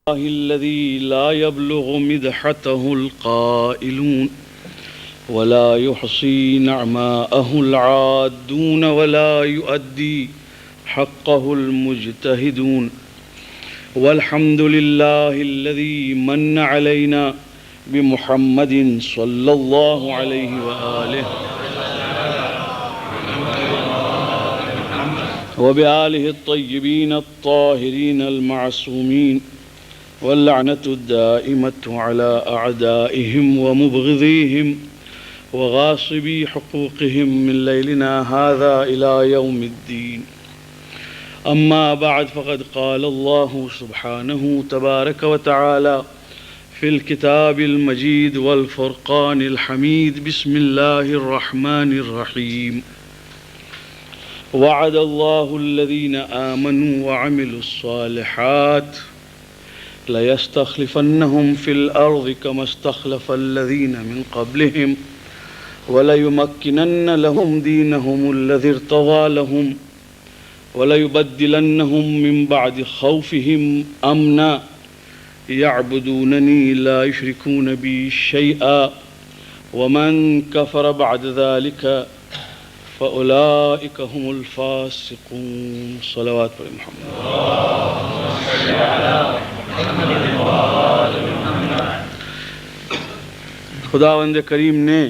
الذي لا يبلغ مدحته القائلون ولا يحصي نعماءه العادون ولا يؤدي حقه المجتهدون والحمد لله الذي من علينا بمحمد صلى الله عليه وآله وبآله الطيبين الطاهرين المعصومين واللعنة الدائمة على أعدائهم ومبغضيهم وغاصبي حقوقهم من ليلنا هذا إلى يوم الدين. أما بعد فقد قال الله سبحانه تبارك وتعالى في الكتاب المجيد والفرقان الحميد بسم الله الرحمن الرحيم وعد الله الذين آمنوا وعملوا الصالحات ليستخلفنهم في الأرض كما استخلف الذين من قبلهم وليمكنن لهم دينهم الذي ارتضى لهم وليبدلنهم من بعد خوفهم أمنا يعبدونني لا يشركون بي شيئا ومن كفر بعد ذلك فأولئك هم الفاسقون. صلوات پر محمد. خداوند کریم نے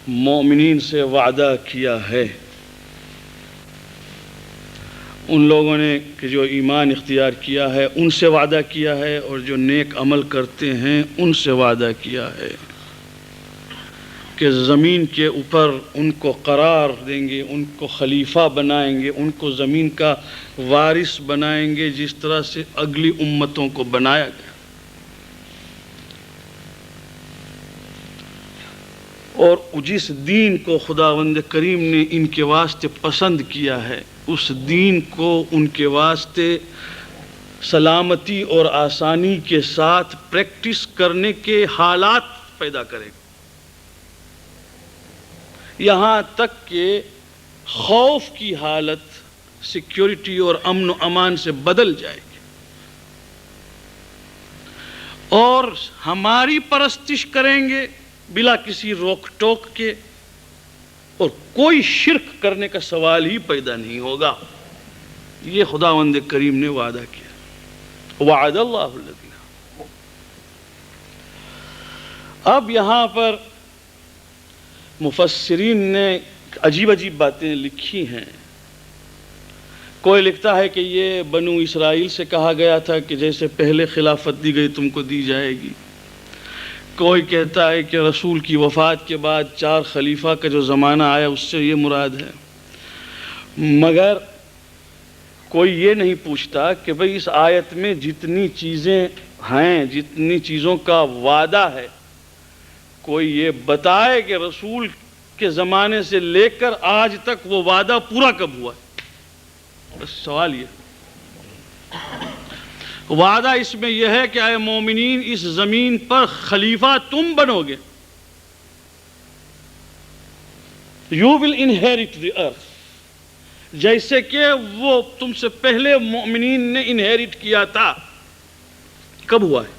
مومنین سے وعدہ کیا ہے، ان لوگوں نے کہ جو ایمان اختیار کیا ہے ان سے وعدہ کیا ہے، اور جو نیک عمل کرتے ہیں ان سے وعدہ کیا ہے کہ زمین کے اوپر ان کو قرار دیں گے، ان کو خلیفہ بنائیں گے، ان کو زمین کا وارث بنائیں گے جس طرح سے اگلی امتوں کو بنایا گیا. اور جس دین کو خداوند کریم نے ان کے واسطے پسند کیا ہے اس دین کو ان کے واسطے سلامتی اور آسانی کے ساتھ پریکٹس کرنے کے حالات پیدا کرے گا، یہاں تک کہ خوف کی حالت سیکیورٹی اور امن و امان سے بدل جائے گی، اور ہماری پرستش کریں گے بلا کسی روک ٹوک کے، اور کوئی شرک کرنے کا سوال ہی پیدا نہیں ہوگا. یہ خداوند کریم نے وعدہ کیا. وعد اللہ الذین. اب یہاں پر مفسرین نے عجیب عجیب باتیں لکھی ہیں. کوئی لکھتا ہے کہ یہ بنو اسرائیل سے کہا گیا تھا کہ جیسے پہلے خلافت دی گئی تم کو دی جائے گی. کوئی کہتا ہے کہ رسول کی وفات کے بعد 4 خلیفہ کا جو زمانہ آیا اس سے یہ مراد ہے. مگر کوئی یہ نہیں پوچھتا کہ بھئی اس آیت میں جتنی چیزیں ہیں، جتنی چیزوں کا وعدہ ہے، کوئی یہ بتائے کہ رسول کے زمانے سے لے کر آج تک وہ وعدہ پورا کب ہوا ہے. بس سوال یہ. وعدہ اس میں یہ ہے کہ اے مومنین اس زمین پر خلیفہ تم بنو گے. You will inherit the earth. جیسے کہ وہ تم سے پہلے مومنین نے انہیریٹ کیا تھا. کب ہوا ہے؟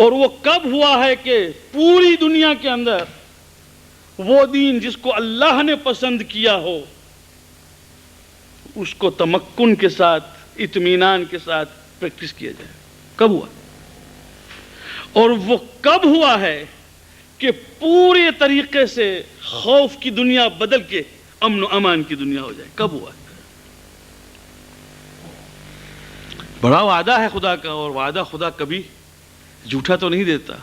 اور وہ کب ہوا ہے کہ پوری دنیا کے اندر وہ دین جس کو اللہ نے پسند کیا ہو اس کو تمکن کے ساتھ، اطمینان کے ساتھ پریکٹس کیا جائے. کب ہوا؟ اور وہ کب ہوا ہے کہ پورے طریقے سے خوف کی دنیا بدل کے امن و امان کی دنیا ہو جائے. کب ہوا ہے؟ بڑا وعدہ ہے خدا کا، اور وعدہ خدا کبھی جھوٹا تو نہیں دیتا.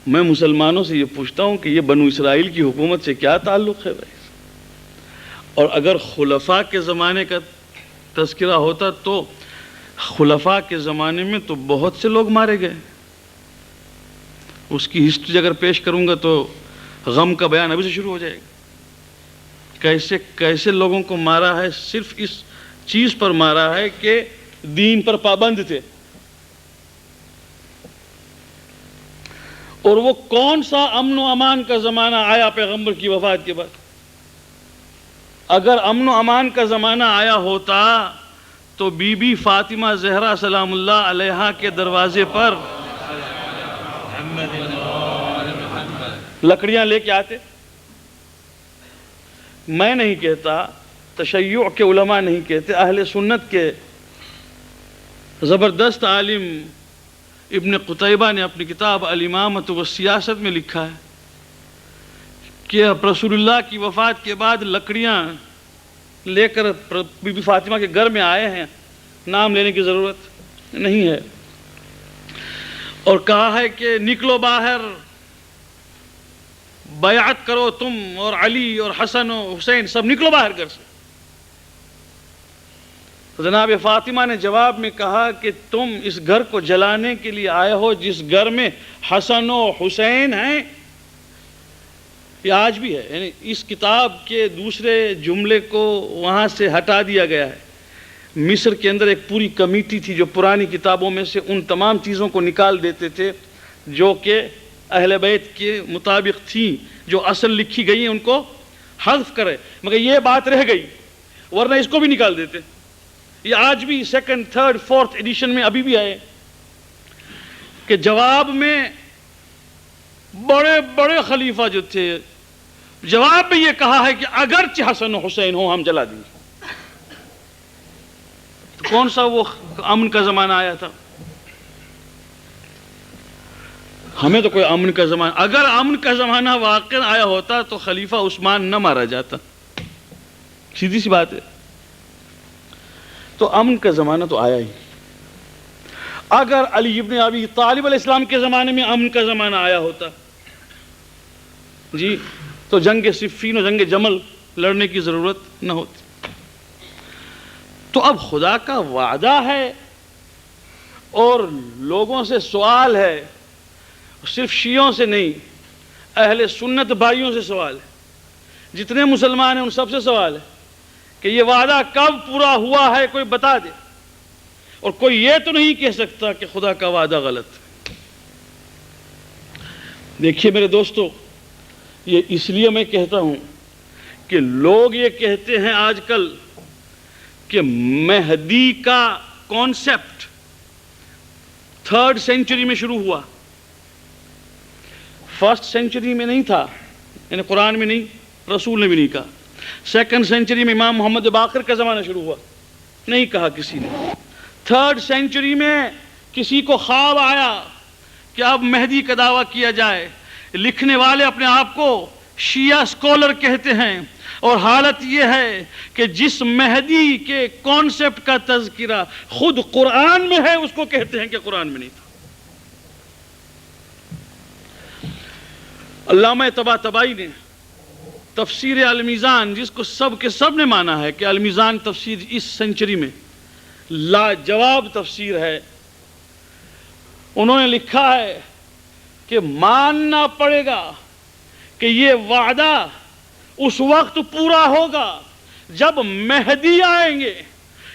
میں مسلمانوں سے یہ پوچھتا ہوں کہ یہ بنو اسرائیل کی حکومت سے کیا تعلق ہے بھائی؟ اور اگر خلفاء کے زمانے کا تذکرہ ہوتا تو خلفاء کے زمانے میں تو بہت سے لوگ مارے گئے. اس کی ہسٹری اگر پیش کروں گا تو غم کا بیان ابھی سے شروع ہو جائے گا. کیسے کیسے لوگوں کو مارا ہے، صرف اس چیز پر مارا ہے کہ دین پر پابند تھے. اور وہ کون سا امن و امان کا زمانہ آیا پیغمبر کی وفات کے بعد؟ اگر امن و امان کا زمانہ آیا ہوتا تو بی بی فاطمہ زہرا سلام اللہ علیہا کے دروازے پر لکڑیاں لے کے آتے. میں نہیں کہتا، تشیع کے علماء نہیں کہتے، اہل سنت کے زبردست عالم ابن قتیبہ نے اپنی کتاب الامامۃ والسیاست میں لکھا ہے کہ رسول اللہ کی وفات کے بعد لکڑیاں لے کر بی بی فاطمہ کے گھر میں آئے ہیں، نام لینے کی ضرورت نہیں ہے، اور کہا ہے کہ نکلو باہر، بیعت کرو تم اور علی اور حسن و حسین، سب نکلو باہر گھر سے. جناب فاطمہ نے جواب میں کہا کہ تم اس گھر کو جلانے کے لیے آئے ہو جس گھر میں حسن و حسین ہیں. یہ آج بھی ہے، یعنی اس کتاب کے دوسرے جملے کو وہاں سے ہٹا دیا گیا ہے. مصر کے اندر ایک پوری کمیٹی تھی جو پرانی کتابوں میں سے ان تمام چیزوں کو نکال دیتے تھے جو کہ اہل بیت کے مطابق تھیں، جو اصل لکھی گئی ہیں ان کو حذف کرے، مگر یہ بات رہ گئی، ورنہ اس کو بھی نکال دیتے. یہ آج بھی سیکنڈ، تھرڈ، فورتھ ایڈیشن میں ابھی بھی آئے کہ جواب میں بڑے بڑے خلیفہ جو تھے جواب میں یہ کہا ہے کہ اگرچہ حسن و حسین ہو ہم جلا دیں گے. تو کون سا وہ امن کا زمانہ آیا تھا؟ ہمیں تو کوئی امن کا زمانہ، اگر امن کا زمانہ واقع آیا ہوتا تو خلیفہ عثمان نہ مارا جاتا، سیدھی سی بات ہے. تو امن کا زمانہ تو آیا ہی. اگر علی ابن ابی طالب علیہ السلام کے زمانے میں امن کا زمانہ آیا ہوتا جی تو جنگ صفین و جنگ جمل لڑنے کی ضرورت نہ ہوتی. تو اب خدا کا وعدہ ہے اور لوگوں سے سوال ہے، صرف شیعوں سے نہیں، اہل سنت بھائیوں سے سوال ہے، جتنے مسلمان ہیں ان سب سے سوال ہے کہ یہ وعدہ کب پورا ہوا ہے کوئی بتا دے. اور کوئی یہ تو نہیں کہہ سکتا کہ خدا کا وعدہ غلط. دیکھیے میرے دوستو، یہ اس لیے میں کہتا ہوں کہ لوگ یہ کہتے ہیں آج کل کہ مہدی کا کانسیپٹ 3rd سینچری میں شروع ہوا، 1st سینچری میں نہیں تھا، یعنی قرآن میں نہیں، رسول نے بھی نہیں کہا. 2nd سینچری میں امام محمد باقر کا زمانہ شروع ہوا، نہیں کہا کسی نے. 3rd سینچری میں کسی کو خواب آیا کہ اب مہدی کا دعویٰ کیا جائے. لکھنے والے اپنے آپ کو شیعہ اسکالر کہتے ہیں، اور حالت یہ ہے کہ جس مہدی کے کانسیپٹ کا تذکرہ خود قرآن میں ہے اس کو کہتے ہیں کہ قرآن میں نہیں تھا. علامہ طباطبائی نے تفسیر المیزان، جس کو سب کے سب نے مانا ہے کہ المیزان تفسیر اس سینچری میں لاجواب تفسیر ہے، انہوں نے لکھا ہے کہ ماننا پڑے گا کہ یہ وعدہ اس وقت پورا ہوگا جب مہدی آئیں گے،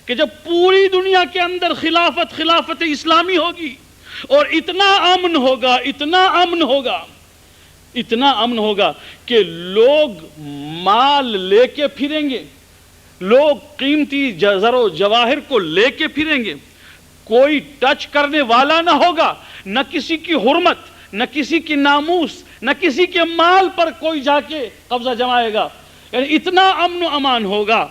کہ جب پوری دنیا کے اندر خلافت اسلامی ہوگی، اور اتنا امن ہوگا، اتنا امن ہوگا کہ لوگ مال لے کے پھریں گے، لوگ قیمتی زر و جواہر کو لے کے پھریں گے، کوئی ٹچ کرنے والا نہ ہوگا، نہ کسی کی حرمت، نہ کسی کی ناموس، نہ کسی کے مال پر کوئی جا کے قبضہ جمائے گا. یعنی اتنا امن و امان ہوگا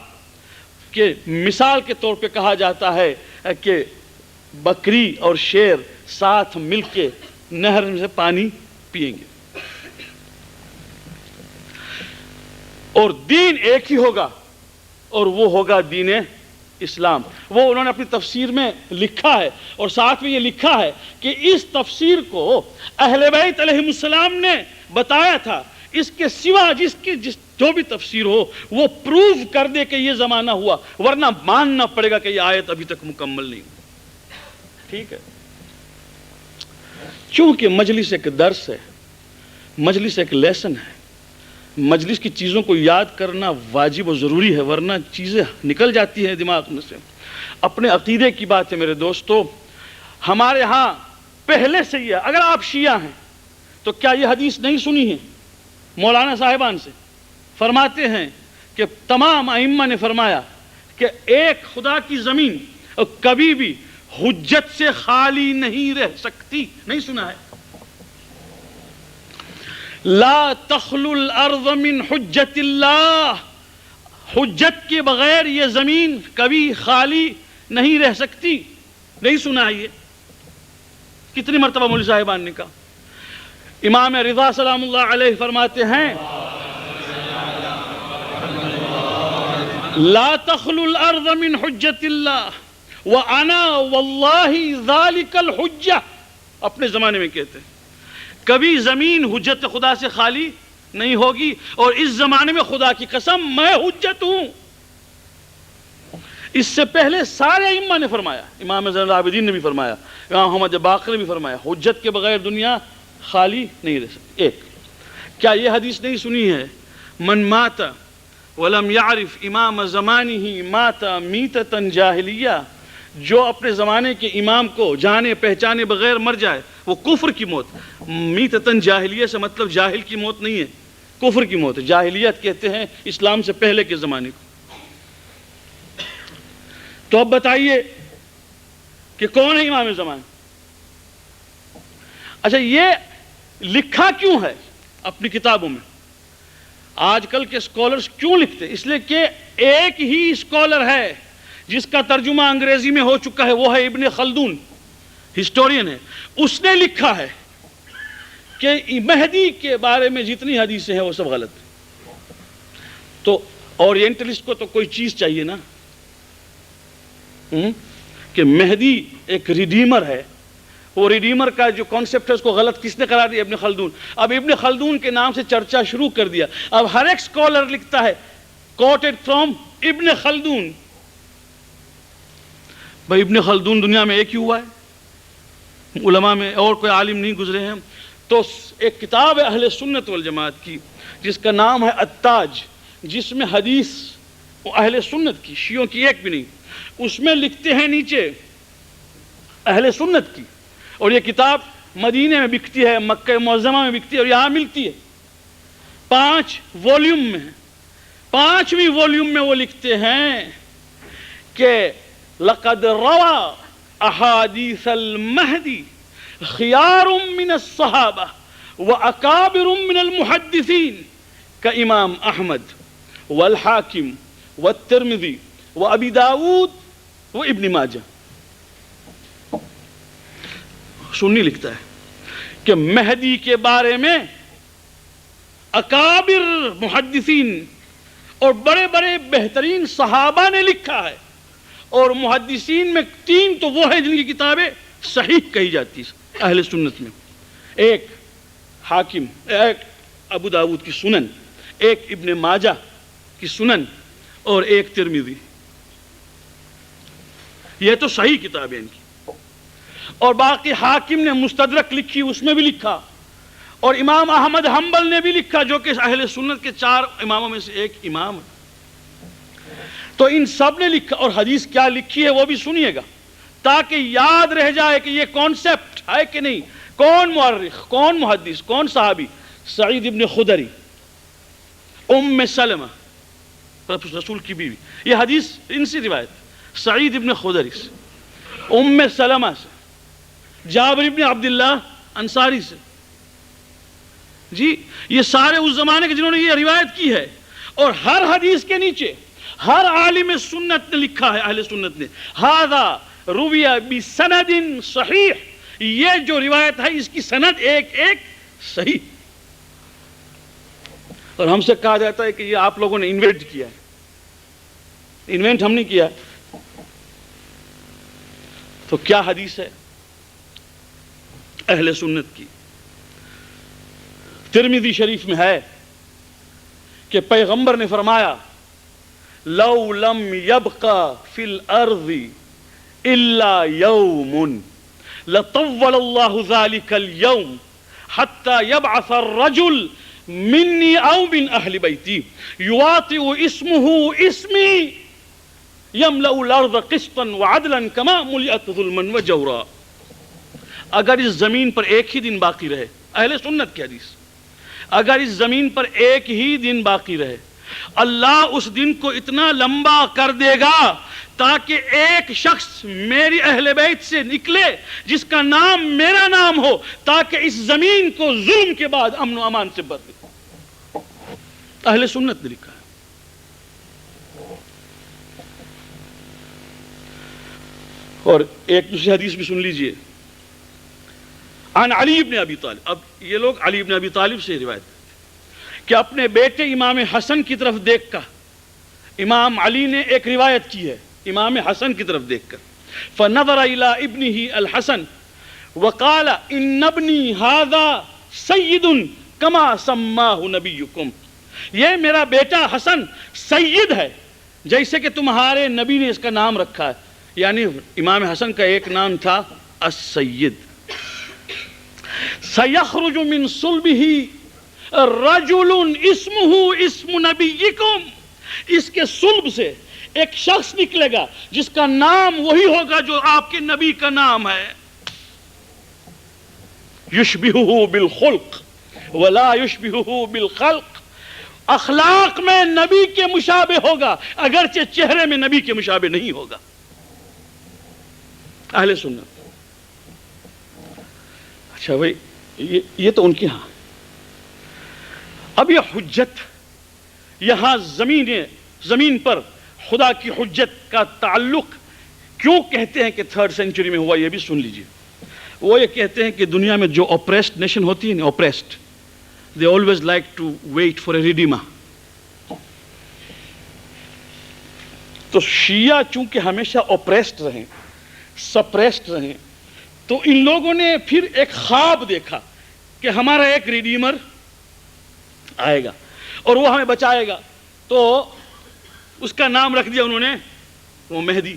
کہ مثال کے طور پہ کہا جاتا ہے کہ بکری اور شیر ساتھ مل کے نہر سے پانی پئیں گے، اور دین ایک ہی ہوگا، اور وہ ہوگا دین اسلام. وہ انہوں نے اپنی تفسیر میں لکھا ہے، اور ساتھ میں یہ لکھا ہے کہ اس تفسیر کو اہل بیت علیہم السلام نے بتایا تھا، اس کے سوا جو بھی تفسیر ہو وہ پروف کر دے کہ یہ زمانہ ہوا، ورنہ ماننا پڑے گا کہ یہ آیت ابھی تک مکمل نہیں ہوئی. ٹھیک ہے، چونکہ مجلس ایک درس ہے، مجلس ایک لیسن ہے، مجلس کی چیزوں کو یاد کرنا واجب و ضروری ہے، ورنہ چیزیں نکل جاتی ہیں دماغ میں سے. اپنے عقیدے کی بات ہے میرے دوستو. ہمارے ہاں پہلے سے ہی ہے، اگر آپ شیعہ ہیں تو کیا یہ حدیث نہیں سنی ہے مولانا صاحبان سے؟ فرماتے ہیں کہ تمام ائمہ نے فرمایا کہ ایک خدا کی زمین اور کبھی بھی حجت سے خالی نہیں رہ سکتی. نہیں سنا ہے؟ لا تخلو الارض من حجت اللہ، حجت کے بغیر یہ زمین کبھی خالی نہیں رہ سکتی. نہیں سنا ہے یہ؟ کتنی مرتبہ مولوی صاحبان نے کہا. امام رضا سلام اللہ علیہ فرماتے ہیں لا تخلو الارض من حجت اللہ وانا واللہ ذالک الحجہ. اپنے زمانے میں کہتے ہیں کبھی زمین حجت خدا سے خالی نہیں ہوگی، اور اس زمانے میں خدا کی قسم میں حجت ہوں. اس سے پہلے سارے ائمہ نے فرمایا، امام زین العابدین نے بھی فرمایا، امام محمد باقر نے بھی فرمایا، حجت کے بغیر دنیا خالی نہیں رہ سکتی. ایک، کیا یہ حدیث نہیں سنی ہے؟ من مات ولم يعرف امام زمانہ مات میتۃ جاہلیہ. جو اپنے زمانے کے امام کو جانے پہچانے بغیر مر جائے وہ کفر کی موت. میتۃ جاہلیہ سے مطلب جاہل کی موت نہیں ہے، کفر کی موت ہے. جاہلیت کہتے ہیں اسلام سے پہلے کے زمانے کو. تو اب بتائیے کہ کون ہے امام زمان؟ اچھا، یہ لکھا کیوں ہے اپنی کتابوں میں؟ آج کل کے اسکالرز کیوں لکھتے؟ اس لیے کہ ایک ہی اسکالر ہے جس کا ترجمہ انگریزی میں ہو چکا ہے، وہ ہے ابن خلدون، ہسٹورین ہے. اس نے لکھا ہے کہ مہدی کے بارے میں جتنی حدیثیں ہیں وہ سب غلط. تو اورینٹلسٹ کو تو کوئی چیز چاہیے نا کہ مہدی ایک ریڈیمر ہے. وہ ریڈیمر کا جو کانسیپٹ ہے اس کو غلط کس نے قرار دیا؟ ابن خلدون. اب ابن خلدون کے نام سے چرچا شروع کر دیا. اب ہر ایک اسکالر لکھتا ہے کوٹڈ فرام ابن خلدون. بھائی ابن خلدون دنیا میں ایک ہی ہوا ہے، علماء میں اور کوئی عالم نہیں گزرے ہیں. تو ایک کتاب ہے اہل سنت والجماعت کی جس کا نام ہے التاج، جس میں حدیث اہل سنت کی، شیعوں کی ایک بھی نہیں. اس میں لکھتے ہیں نیچے اہل سنت کی، اور یہ کتاب مدینے میں بکتی ہے، مکہ معظمہ میں بکتی ہے، اور یہاں ملتی ہے 5 والیوم میں. 5ویں والیوم میں وہ لکھتے ہیں کہ لقد روى احادیث المہدی خیار من الصحابہ واکابر من المحدثین کامام احمد والحاکم والترمذی وابی داود وابن ماجہ. سنی لکھتا ہے کہ مہدی کے بارے میں اکابر محدثین اور بڑے بڑے بہترین صحابہ نے لکھا ہے، اور محدثین میں 3 تو وہ ہیں جن کی کتابیں صحیح کہی جاتی ہیں اہل سنت میں. ایک حاکم، ایک ابو داود کی سنن، ایک ابن ماجہ کی سنن، اور ایک ترمذی. یہ تو صحیح کتابیں ان کی. اور باقی حاکم نے مستدرک لکھی، اس میں بھی لکھا، اور امام احمد حنبل نے بھی لکھا جو کہ اہل سنت کے 4 اماموں میں سے ایک امام ہے. تو ان سب نے لکھا، اور حدیث کیا لکھی ہے وہ بھی سنیے گا تاکہ یاد رہ جائے کہ یہ کانسیپٹ ہے کہ نہیں. کون مورخ، کون محدث، کون صحابی؟ سعید ابن خدری، ام سلمہ رسول کی بیوی. یہ حدیث ان سے روایت، سعید ابن خدری سے، ام سلمہ سے، جابر ابن عبداللہ انصاری سے. جی یہ سارے اس زمانے کے جنہوں نے یہ روایت کی ہے. اور ہر حدیث کے نیچے ہر عالم سنت نے لکھا ہے، اہل سنت نے، ھذا روی بسند صحیح. یہ جو روایت ہے اس کی سند ایک ایک صحیح. اور ہم سے کہا جاتا ہے کہ یہ آپ لوگوں نے انوینٹ کیا ہے. انوینٹ ہم نہیں کیا. تو کیا حدیث ہے اہل سنت کی؟ ترمذی شریف میں ہے کہ پیغمبر نے فرمایا لو لم يبقى في الارض الا يوم لطول الله ذلك اليوم حتى يبعث الرجل مني او من اهل بيتي يواطئ اسمه اسمي يملأ الارض قسطا وعدلا كما ملئت ظلما وجورا. اگر اس زمین پر ایک ہی دن باقی رہے، اہل سنت کی حدیث، اگر اس زمین پر ایک ہی دن باقی رہے، اللہ اس دن کو اتنا لمبا کر دے گا تاکہ ایک شخص میری اہل بیت سے نکلے جس کا نام میرا نام ہو، تاکہ اس زمین کو ظلم کے بعد امن و امان سے بھر دے۔ اہل سنت نے لکھا ہے۔ اور ایک دوسری حدیث بھی سن لیجئے، عن علی بن ابی طالب۔ اب یہ لوگ علی بن ابی طالب سے روایت کہ اپنے بیٹے امام حسن کی طرف دیکھ کر، امام علی نے ایک روایت کی ہے امام حسن کی طرف دیکھ کر، فنظر الى ابنه الحسن وقال ان ابنی هذا سید کما سماہ نبیکم، یہ میرا بیٹا حسن سید ہے جیسے کہ تمہارے نبی نے اس کا نام رکھا ہے۔ یعنی امام حسن کا ایک نام تھا السید۔ سیخرج من صلبہ رجل اسمہ اسم نبیکم، اس کے صلب سے ایک شخص نکلے گا جس کا نام وہی ہوگا جو آپ کے نبی کا نام ہے۔ یشبہہ بالخلق ولا یشبہہ بالخلق، اخلاق میں نبی کے مشابہ ہوگا اگرچہ چہرے میں نبی کے مشابہ نہیں ہوگا۔ اہل سنت۔ اچھا بھائی، یہ تو ان کے ہاں۔ اب یہ حجت یہاں زمین پر خدا کی حجت کا تعلق کیوں کہتے ہیں کہ 3rd سینچری میں ہوا، یہ بھی سن لیجئے۔ وہ یہ کہتے ہیں کہ دنیا میں جو اوپریسڈ نیشن ہوتی ہے نا، oppressed, they always like to wait for a redeemer۔ تو شیعہ چونکہ ہمیشہ اوپریسڈ رہیں، سپریسڈ رہیں، تو ان لوگوں نے پھر ایک خواب دیکھا کہ ہمارا ایک ریڈیمر آئے گا اور وہ ہمیں بچائے گا، تو اس کا نام رکھ دیا انہوں نے وہ مہدی۔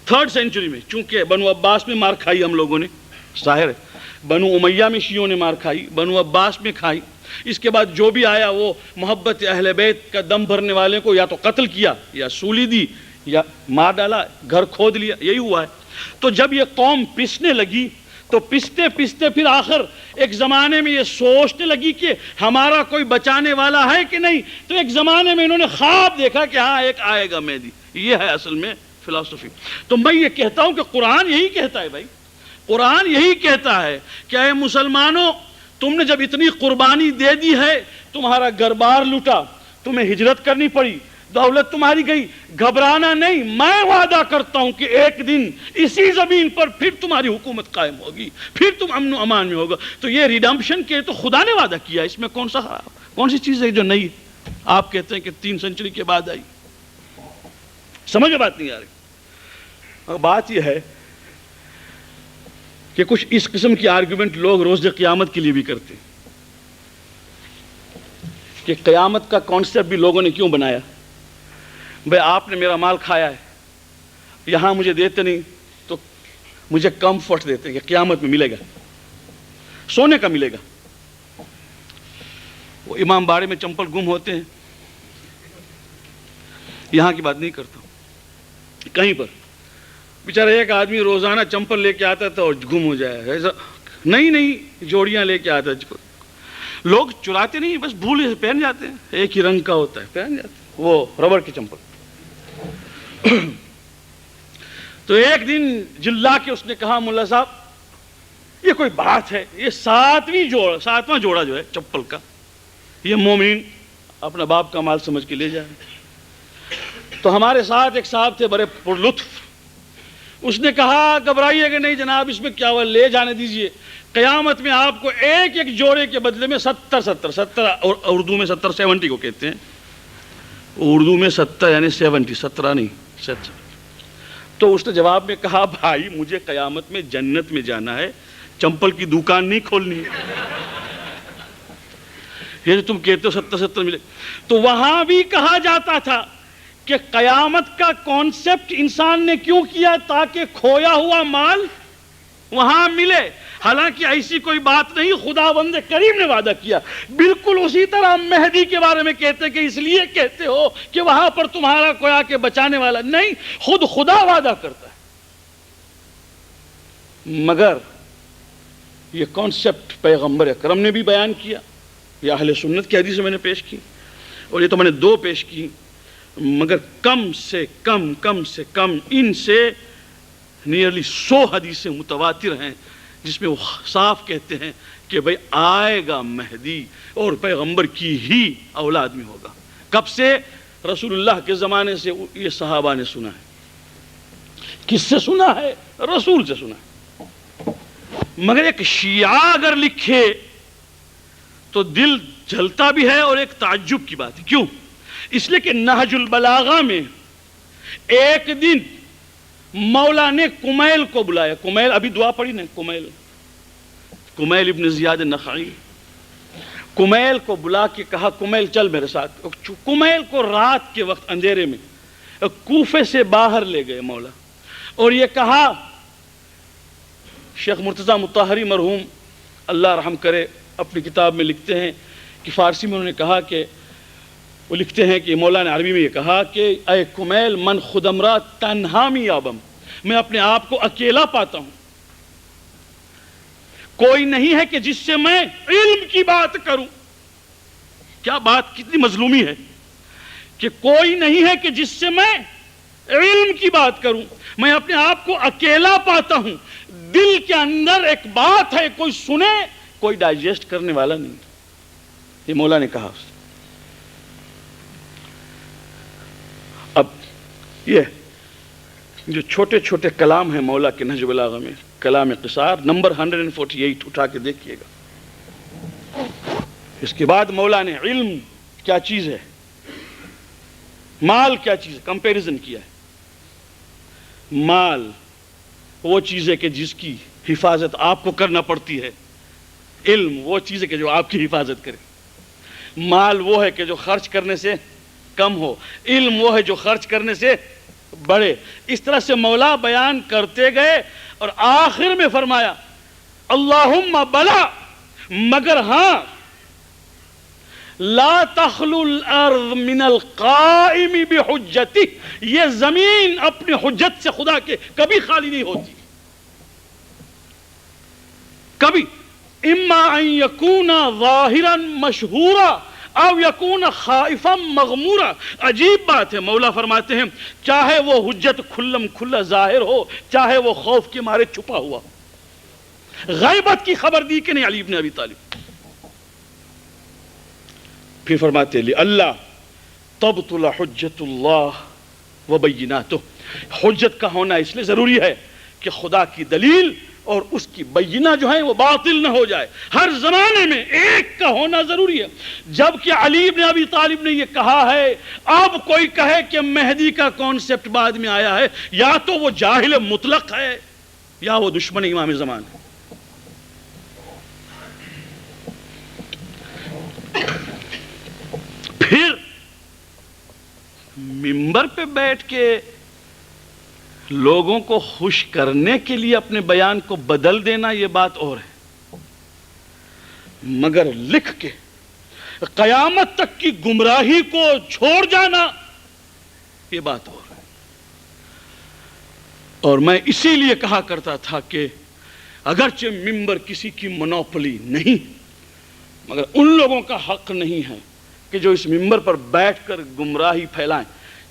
3rd سینچری میں چونکہ بنو عباس میں مار کھائی ہم لوگوں نے، ظاہر ہے، بنو امیہ میں شیعوں نے مار کھائی، بنو عباس میں کھائی، اس کے بعد جو بھی آیا وہ محبت اہل بیت کا دم بھرنے والے کو یا تو قتل کیا یا سولی دی یا مار ڈالا، گھر کھود لیا، یہی ہوا ہے۔ تو جب یہ قوم پسنے لگی تو پستے پستے پھر آخر ایک زمانے میں یہ سوچنے لگی کہ ہمارا کوئی بچانے والا ہے کہ نہیں، تو ایک زمانے میں انہوں نے خواب دیکھا کہ ہاں ایک آئے گا مہدی۔ یہ ہے اصل میں فلسفی۔ تو میں یہ کہتا ہوں کہ قرآن یہی کہتا ہے بھائی، قرآن یہی کہتا ہے کہ اے مسلمانوں، تم نے جب اتنی قربانی دے دی ہے، تمہارا گھر بار لوٹا، تمہیں ہجرت کرنی پڑی، دولت تمہاری گئی، گھبرانا نہیں، میں وعدہ کرتا ہوں کہ ایک دن اسی زمین پر پھر تمہاری حکومت قائم ہوگی، پھر تم امن و امان میں ہوگا۔ تو یہ ریڈمپشن کے تو خدا نے وعدہ کیا، اس میں کون سی چیز ہے جو نہیں؟ آپ کہتے ہیں کہ 3 سینچری کے بعد آئی، سمجھ میں بات نہیں آ رہی۔ بات یہ ہے کہ کچھ اس قسم کی آرگومنٹ لوگ روز قیامت کے لیے بھی کرتے ہیں کہ قیامت کا کانسیپٹ بھی لوگوں نے کیوں بنایا؟ بھئی آپ نے میرا مال کھایا ہے، یہاں مجھے دیتے نہیں تو مجھے کمفرٹ دیتے ہیں کہ قیامت میں ملے گا، سونے کا ملے گا۔ وہ امام باڑے میں چمپل گم ہوتے ہیں، یہاں کی بات نہیں کرتا ہوں، کہیں پر بیچارہ ایک آدمی روزانہ چمپل لے کے آتا تھا اور گم ہو جائے، ایسا نئی جوڑیاں لے کے آتا ہے۔ لوگ چراتے نہیں، بس بھول سے پہن جاتے ہیں، ایک ہی رنگ کا ہوتا ہے، پہن جاتے ہیں وہ ربڑ کی چمپل۔ تو ایک دن جلا کے اس نے کہا، ملا صاحب یہ کوئی بات ہے، یہ 7واں جوڑا جو ہے چپل کا، یہ مومن اپنا باپ کا مال سمجھ کے لے جائے۔ تو ہمارے ساتھ ایک صاحب تھے بڑے پرلطف، اس نے کہا گھبرائیے کہ نہیں جناب، اس میں کیا ہوا، لے جانے دیجئے، قیامت میں آپ کو ایک ایک جوڑے کے بدلے میں 70 اور اردو میں 70 کو کہتے ہیں، اردو میں 70 یعنی 17 نہیں 70۔ تو اس نے جواب میں کہا، بھائی مجھے قیامت میں جنت میں جانا ہے، چمپل کی دکان نہیں کھولنی ہے، یہ جو تم کہتے ہو 70 ملے۔ تو وہاں بھی کہا جاتا تھا کہ قیامت کا کانسیپٹ انسان نے کیوں کیا؟ تاکہ کھویا ہوا مال وہاں ملے۔ حالانکہ ایسی کوئی بات نہیں، خداوند کریم نے وعدہ کیا۔ بالکل اسی طرح مہدی کے بارے میں کہتے کہ اس لیے کہتے ہو کہ وہاں پر تمہارا کوئی آ کے بچانے والا نہیں، خود خدا وعدہ کرتا ہے۔ مگر یہ کانسیپٹ پیغمبر اکرم نے بھی بیان کیا، یہ اہل سنت کی حدیث میں نے پیش کی، اور یہ تو میں نے 2 پیش کی۔ مگر کم سے کم ان سے نیرلی 100 حدیثیں متواتر ہیں جس میں وہ صاف کہتے ہیں کہ بھئی آئے گا مہدی اور پیغمبر کی ہی اولاد میں ہوگا۔ کب سے؟ رسول اللہ کے زمانے سے یہ صحابہ نے سنا ہے۔ کس سے سنا ہے؟ رسول سے سنا ہے۔ مگر ایک شیعہ اگر لکھے تو دل جلتا بھی ہے اور ایک تعجب کی بات ہے۔ کیوں؟ اس لیے کہ نہج البلاغہ میں ایک دن مولا نے کمیل کو بلایا۔ کمیل ابھی دعا پڑھی نا، کمیل ابن زیاد النخعی، کمیل کو بلا کے کہا کمیل چل میرے ساتھ۔ کمیل کو رات کے وقت اندھیرے میں کوفے سے باہر لے گئے مولا، اور یہ کہا، شیخ مرتضیٰ مطہری مرحوم اللہ رحم کرے اپنی کتاب میں لکھتے ہیں کہ فارسی میں انہوں نے کہا کہ وہ لکھتے ہیں کہ مولا نے عربی میں یہ کہا کہ اے کمیل من خودمرا تنہا میابم، میں اپنے آپ کو اکیلا پاتا ہوں، کوئی نہیں ہے کہ جس سے میں علم کی بات کروں۔ کیا بات، کتنی مظلومی ہے کہ کوئی نہیں ہے کہ جس سے میں علم کی بات کروں، میں اپنے آپ کو اکیلا پاتا ہوں، دل کے اندر ایک بات ہے، کوئی سنے، کوئی ڈائجسٹ کرنے والا نہیں۔ یہ مولا نے کہا۔ اب یہ جو چھوٹے چھوٹے کلام ہیں مولا کے نہج البلاغہ میں، کلام قصار نمبر 148 اٹھا کے دیکھیے گا۔ اس کے بعد مولا نے علم کیا چیز ہے، مال کیا چیز ہے، کمپیریزن کیا ہے۔ مال وہ چیز ہے کہ جس کی حفاظت آپ کو کرنا پڑتی ہے، علم وہ چیز ہے کہ جو آپ کی حفاظت کرے۔ مال وہ ہے کہ جو خرچ کرنے سے کم ہو، علم وہ ہے جو خرچ کرنے سے بڑھے۔ اس طرح سے مولا بیان کرتے گئے اور آخر میں فرمایا اللہم بلا، مگر ہاں لا تخلو الارض من القائم بحجتی، یہ زمین اپنی حجت سے خدا کے کبھی خالی نہیں ہوتی، کبھی۔ اما ان یکون ظاہرا مشہورا او یکون خائفا مغمورا۔ عجیب بات ہے، مولا فرماتے ہیں چاہے وہ حجت کھلم کھلا ظاہر ہو، چاہے وہ خوف کے مارے چھپا ہوا۔ غیبت کی خبر دی کہ نہیں علی بن ابی طالب؟ پھر فرماتے ہیں اللہ تبطل حجت اللہ وبیناتہ، حجت کا ہونا اس لیے ضروری ہے کہ خدا کی دلیل اور اس کی بینہ جو ہے وہ باطل نہ ہو جائے۔ ہر زمانے میں ایک کا ہونا ضروری ہے۔ جبکہ علی بن ابی طالب نے یہ کہا ہے، اب کوئی کہے کہ مہدی کا کانسیپٹ بعد میں آیا ہے، یا تو وہ جاہل مطلق ہے یا وہ دشمن امام زمان ہے۔ پھر منبر پہ بیٹھ کے لوگوں کو خوش کرنے کے لیے اپنے بیان کو بدل دینا یہ بات اور ہے، مگر لکھ کے قیامت تک کی گمراہی کو چھوڑ جانا یہ بات اور ہے۔ اور میں اسی لیے کہا کرتا تھا کہ اگرچہ منبر کسی کی منوپلی نہیں، مگر ان لوگوں کا حق نہیں ہے کہ جو اس منبر پر بیٹھ کر گمراہی پھیلائیں۔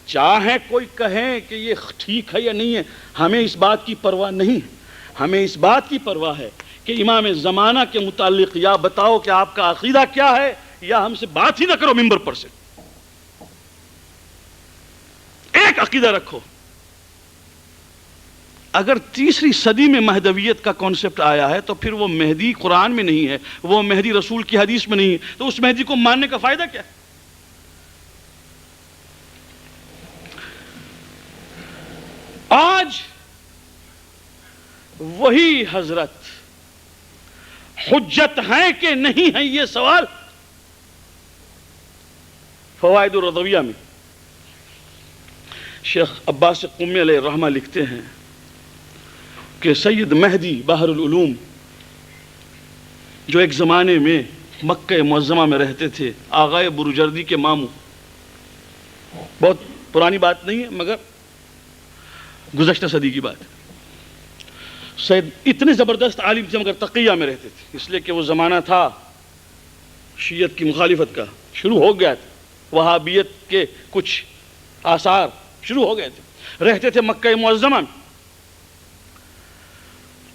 چاہے کوئی کہے کہ یہ ٹھیک ہے یا نہیں ہے، ہمیں اس بات کی پرواہ نہیں ہے، ہمیں اس بات کی پرواہ ہے کہ امام زمانہ کے متعلق یا بتاؤ کہ آپ کا عقیدہ کیا ہے، یا ہم سے بات ہی نہ کرو منبر پر سے۔ ایک عقیدہ رکھو۔ اگر تیسری صدی میں مہدویت کا کانسیپٹ آیا ہے تو پھر وہ مہدی قرآن میں نہیں ہے، وہ مہدی رسول کی حدیث میں نہیں ہے، تو اس مہدی کو ماننے کا فائدہ کیا ہے؟ آج وہی حضرت حجت ہیں کہ نہیں ہیں، یہ سوال فوائد الرضویہ میں شیخ عباس قمی علیہ الرحمہ لکھتے ہیں کہ سید مہدی بحر العلوم جو ایک زمانے میں مکہ معظمہ میں رہتے تھے، آغائے بروجردی کے ماموں، بہت پرانی بات نہیں ہے مگر گزشتہ صدی کی بات ہے، سید اتنے زبردست عالم تھے مگر تقیہ میں رہتے تھے، اس لیے کہ وہ زمانہ تھا شیعت کی مخالفت کا، شروع ہو گیا تھا، وہابیت کے کچھ آثار شروع ہو گئے تھے، رہتے تھے مکہ معظمہ میں،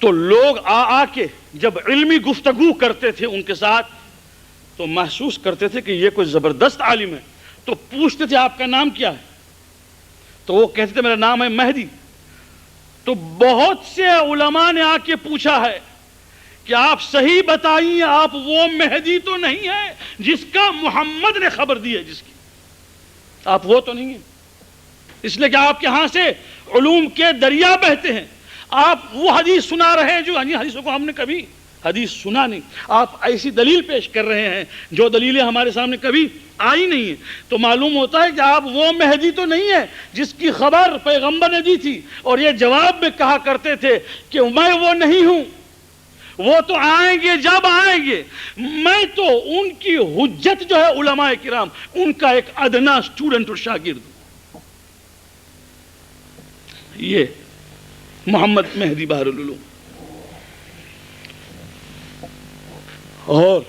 تو لوگ آ کے جب علمی گفتگو کرتے تھے ان کے ساتھ تو محسوس کرتے تھے کہ یہ کوئی زبردست عالم ہے، تو پوچھتے تھے آپ کا نام کیا ہے؟ تو وہ کہتے تھے میرا نام ہے مہدی۔ تو بہت سے علماء نے آ کے پوچھا ہے کہ آپ صحیح بتائیے، آپ وہ مہدی تو نہیں ہے جس کا محمد نے خبر دی ہے، جس کی آپ وہ تو نہیں ہیں، اس لیے کہ آپ کے ہاں سے علوم کے دریا بہتے ہیں، آپ وہ حدیث سنا رہے ہیں جو حدیثوں کو ہم نے کبھی حدیث سنا نہیں، آپ ایسی دلیل پیش کر رہے ہیں جو دلیلیں ہمارے سامنے کبھی آئی نہیں ہیں، تو معلوم ہوتا ہے کہ آپ وہ مہدی تو نہیں ہے جس کی خبر پیغمبر نے دی تھی، اور یہ جواب میں کہا کرتے تھے کہ میں وہ نہیں ہوں، وہ تو آئیں گے جب آئیں گے، میں تو ان کی حجت جو ہے علماء کرام ان کا ایک ادنا اسٹوڈنٹ اور شاگرد ہوں۔ یہ محمد مہدی بحر العلوم۔ اور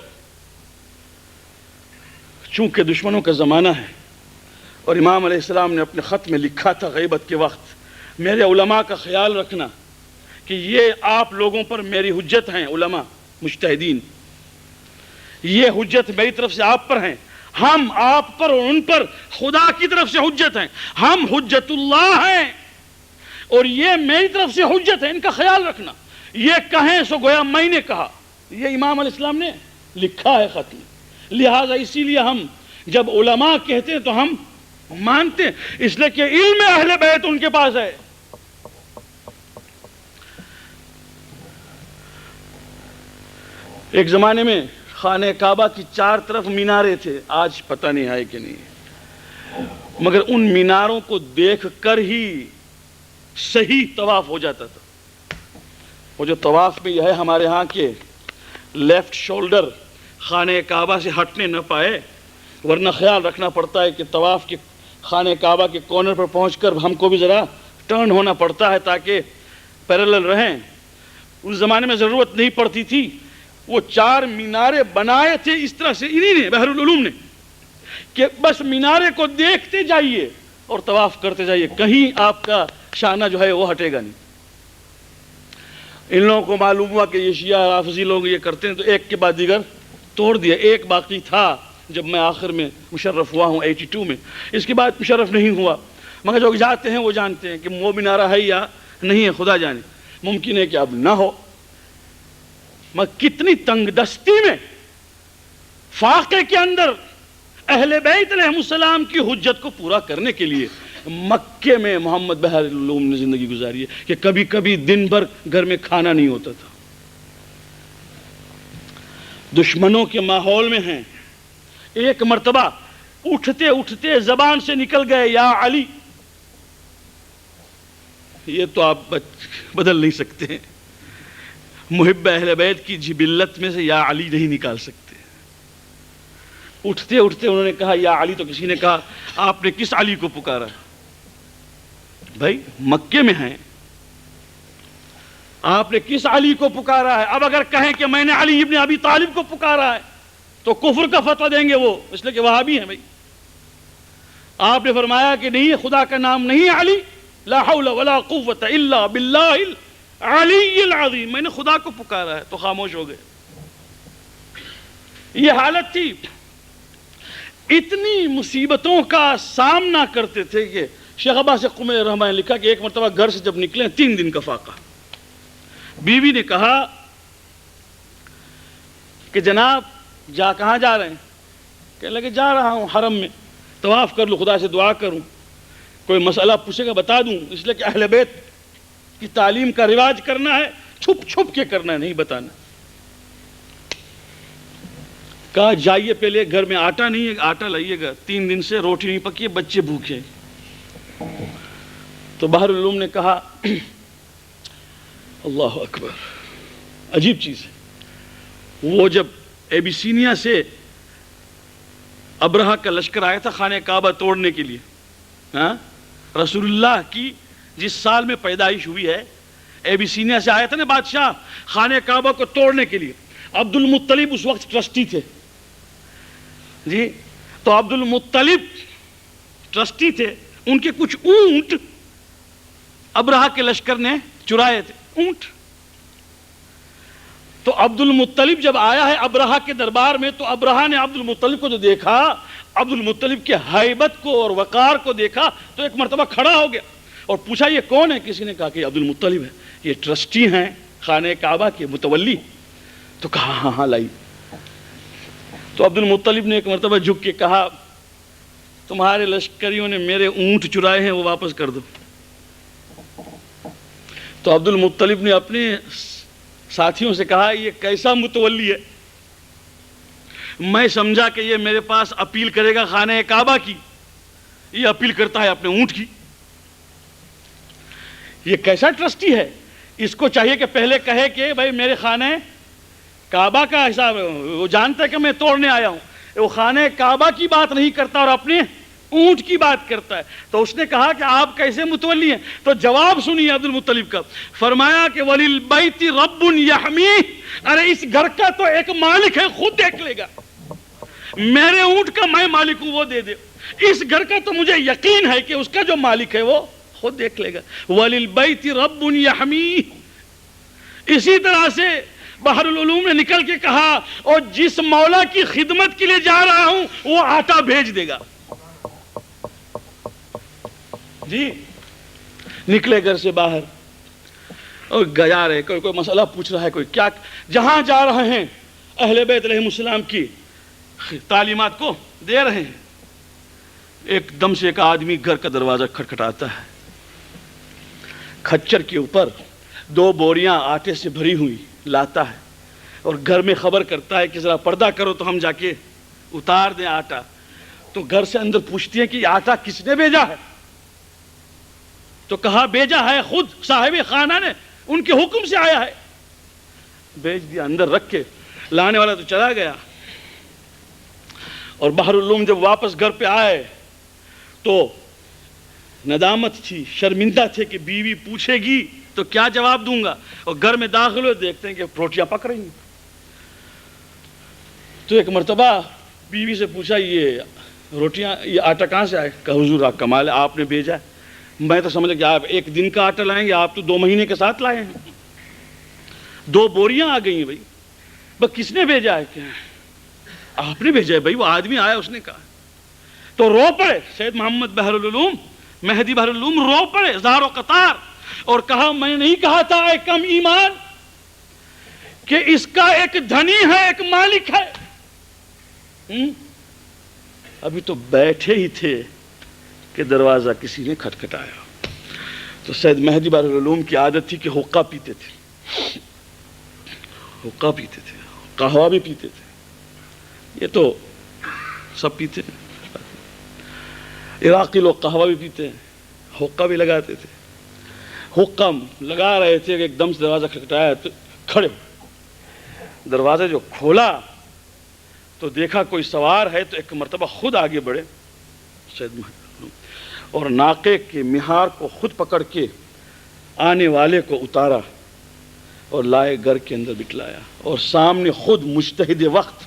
چونکہ دشمنوں کا زمانہ ہے اور امام علیہ السلام نے اپنے خط میں لکھا تھا غیبت کے وقت، میرے علماء کا خیال رکھنا کہ یہ آپ لوگوں پر میری حجت ہیں، علماء مجتہدین، یہ حجت میری طرف سے آپ پر ہیں، ہم آپ پر اور ان پر خدا کی طرف سے حجت ہیں، ہم حجت اللہ ہیں اور یہ میری طرف سے حجت ہے، ان کا خیال رکھنا، یہ کہیں سو گویا میں نے کہا، یہ امام علیہ السلام نے لکھا ہے خط میں، لہٰذا اسی لیے ہم جب علماء کہتے ہیں تو ہم مانتے ہیں، اس لیے کہ علم اہل بیت ان کے پاس ہے۔ ایک زمانے میں خانہ کعبہ کی 4 طرف مینارے تھے، آج پتہ نہیں ہے کہ نہیں، مگر ان میناروں کو دیکھ کر ہی صحیح طواف ہو جاتا تھا۔ وہ جو طواف میں یہ ہے ہمارے ہاں کے لیفٹ شولڈر خانہ کعبہ سے ہٹنے نہ پائے، ورنہ خیال رکھنا پڑتا ہے کہ طواف کے خانہ کعبہ کے کارنر پر پہنچ کر ہم کو بھی ذرا ٹرن ہونا پڑتا ہے تاکہ پیرالل رہیں۔ اس زمانے میں ضرورت نہیں پڑتی تھی، وہ 4 مینارے بنائے تھے اس طرح سے انہی نے، بحر العلوم نے، کہ بس مینارے کو دیکھتے جائیے اور طواف کرتے جائیے، کہیں آپ کا شانہ جو ہے وہ ہٹے گا نہیں۔ ان لوگوں کو معلوم ہوا کہ یہ شیعہ رافضی لوگ یہ کرتے ہیں تو ایک کے بعد دیگر توڑ دیا، ایک باقی تھا جب میں آخر میں مشرف ہوا ہوں 82 میں، اس کے بعد مشرف نہیں ہوا، مگر جو جاتے ہیں وہ جانتے ہیں کہ وہ مینارہ ہے یا نہیں ہے، خدا جانے، ممکن ہے کہ اب نہ ہو۔ مگر کتنی تنگ دستی میں فاقے کے اندر اہل بیت علیہ السلام کی حجت کو پورا کرنے کے لیے مکے میں محمد بحر العلوم نے زندگی گزاری ہے کہ کبھی کبھی دن بھر گھر میں کھانا نہیں ہوتا تھا۔ دشمنوں کے ماحول میں ہیں، ایک مرتبہ اٹھتے اٹھتے زبان سے نکل گئے یا علی، یہ تو آپ بدل نہیں سکتے ہیں، محب اہل بیت کی جبلت میں سے یا علی نہیں نکال سکتے۔ اٹھتے اٹھتے انہوں نے کہا یا علی، تو کسی نے کہا آپ نے کس علی کو پکارا؟ بھائی مکے میں ہیں، آپ نے کس علی کو پکارا ہے؟ اب اگر کہیں کہ میں نے علی ابن ابی طالب کو پکارا ہے تو کفر کا فتویٰ دیں گے وہ، اس لیے کہ وہابی ہیں۔ بھائی آپ نے فرمایا کہ نہیں، خدا کا نام نہیں علی، لا حول ولا قوت الا باللہ العلی العظیم، میں نے خدا کو پکارا ہے، تو خاموش ہو گئے۔ یہ حالت تھی، اتنی مصیبتوں کا سامنا کرتے تھے کہ شیخ عباس قمی رحمہ نے لکھا کہ ایک مرتبہ گھر سے جب نکلے 3 دن کا فاقہ، بیوی نے کہا کہ جناب کہاں جا رہے ہیں؟ کہنے لگے جا رہا ہوں حرم میں، طواف کر لوں، خدا سے دعا کروں، کوئی مسئلہ پوچھے گا بتا دوں، اس لیے کہ اہل بیت کی تعلیم کا رواج کرنا ہے، چھپ چھپ کے کرنا ہے، نہیں بتانا۔ کہا جائیے پہلے، گھر میں آٹا نہیں ہے، آٹا لائیے گا، 3 دن سے روٹی نہیں پکی ہے، بچے بھوکے۔ تو بحر العلوم نے کہا اللہ اکبر، عجیب چیز ہے، وہ جب ایبیسینیا سے ابرہہ کا لشکر آیا تھا خانہ کعبہ توڑنے کے لیے، رسول اللہ کی جس سال میں پیدائش ہوئی ہے، ایبیسینیا سے آیا تھا نا بادشاہ خانہ کعبہ کو توڑنے کے لیے، عبد المطلب اس وقت ٹرسٹی تھے جی، تو عبد المطلب ٹرسٹی تھے، ان کے کچھ اونٹ ابرہہ کے لشکر نے چرائے تھے، اونٹ۔ تو عبد المطلب جب آیا ہے ابرہہ کے دربار میں، تو ابرہہ نے عبد المطلب کو جو دیکھا، عبد المطلب کے ہیبت کو اور وقار کو دیکھا، تو ایک مرتبہ کھڑا ہو گیا اور پوچھا یہ کون ہے؟ کسی نے کہا کہ عبد المطلب ہے، یہ ٹرسٹی ہیں خانہ کعبہ کے متولی۔ تو کہا ہاں ہاں لائی۔ تو عبد المطلب نے ایک مرتبہ جھک کے کہا تمہارے لشکریوں نے میرے اونٹ چرائے ہیں، وہ واپس کر دو۔ تو عبد المطلب نے اپنے ساتھیوں سے کہا یہ کیسا متولی ہے، میں سمجھا کہ یہ میرے پاس اپیل کرے گا خانہ کعبہ کی، یہ اپیل کرتا ہے اپنے اونٹ کی۔ یہ کیسا ٹرسٹی ہے، اس کو چاہیے کہ پہلے کہے کہ بھائی میرے خانہ کعبہ کا حساب، وہ جانتا ہے کہ میں توڑنے آیا ہوں، وہ خانہ کعبہ کی بات نہیں کرتا اور اپنے اونٹ کی بات کرتا ہے۔ تو اس نے کہا کہ آپ کیسے متولی ہیں؟ تو جواب سنیے عبد المطلب کا، فرمایا کہ وَلِلْبَيْتِ رَبٌّ يَحْمِيهِ، ارے اس گھر کا تو ایک مالک ہے، خود دیکھ لے گا، میرے اونٹ کا میں مالک ہوں، وہ دے دے۔ اس گھر کا تو مجھے یقین ہے کہ اس کا جو مالک ہے وہ خود دیکھ لے گا۔ وَلِلْبَيْتِ رَبٌّ يَحْمِيهِ۔ اسی طرح سے بحر العلوم نے نکل کے کہا اور جس مولا کی خدمت کے لیے جا رہا ہوں وہ آٹا بھیج دے گا۔ جی نکلے گھر سے باہر اور گیا رہے، کوئی مسئلہ پوچھ رہا ہے، کوئی کیا، جہاں جا رہے ہیں اہل بیت علیہ السلام کی تعلیمات کو دے رہے ہیں، ایک دم سے ایک آدمی گھر کا دروازہ کھٹکھٹاتا ہے، کھچر کے اوپر 2 بوریاں آٹے سے بھری ہوئی لاتا ہے اور گھر میں خبر کرتا ہے کہ ذرا پردہ کرو تو ہم جا کے اتار دیں آٹا۔ تو گھر سے اندر پوچھتی ہیں کہ یہ آٹا کس نے بھیجا ہے؟ تو کہا بھیجا ہے خود صاحب خانہ نے، ان کے حکم سے آیا ہے، بھیج دیا۔ اندر رکھ کے لانے والا تو چلا گیا۔ اور بحر العلوم جب واپس گھر پہ آئے تو ندامت تھی، شرمندہ تھے کہ بیوی پوچھے گی تو کیا جواب دوں گا، اور گھر میں داخل ہوئے دیکھتے ہیں کہ روٹیاں پک رہی ہیں۔ تو ایک مرتبہ بیوی سے پوچھا یہ روٹیاں، یہ آٹا کہاں سے آئے؟ کہا حضور آپ کمال ہے، آپ نے بھیجا ہے۔ میں تو سمجھا کہ آپ 1 دن کا آٹا لائیں گے، آپ تو 2 مہینے کے ساتھ لائے ہیں۔ 2 بوریاں آ گئی ہیں بھائی، بس کس نے بھیجا ہے؟ کیا آپ نے بھیجا ہے بھائی، وہ آدمی آیا اس نے کہا۔ تو رو پڑے سید محمد بحر العلوم، مہدی بحر العلوم، رو پڑے زار و قطار اور کہا میں نہیں کہا تھا اے کم ایمان کہ اس کا ایک دھنی ہے، ایک مالک ہے۔ ابھی تو بیٹھے ہی تھے کہ دروازہ کسی نے کھٹکھٹایا۔ تو سید مہدی بحر العلوم کی عادت تھی کہ حقہ پیتے تھے، حقہ پیتے تھے، قہوہ بھی پیتے تھے، یہ تو سب پیتے ہیں، عراقی لوگ قہوہ بھی پیتے ہیں، حقہ بھی لگاتے تھے۔ حقہ لگا رہے تھے کہ ایک دم سے دروازہ کھٹکھٹایا تو کھڑے، دروازہ جو کھولا تو دیکھا کوئی سوار ہے، تو ایک مرتبہ خود آگے بڑھے سید مہدی اور ناقے کے مہار کو خود پکڑ کے آنے والے کو اتارا اور لائے گھر کے اندر بٹلایا، اور سامنے خود مجتہد وقت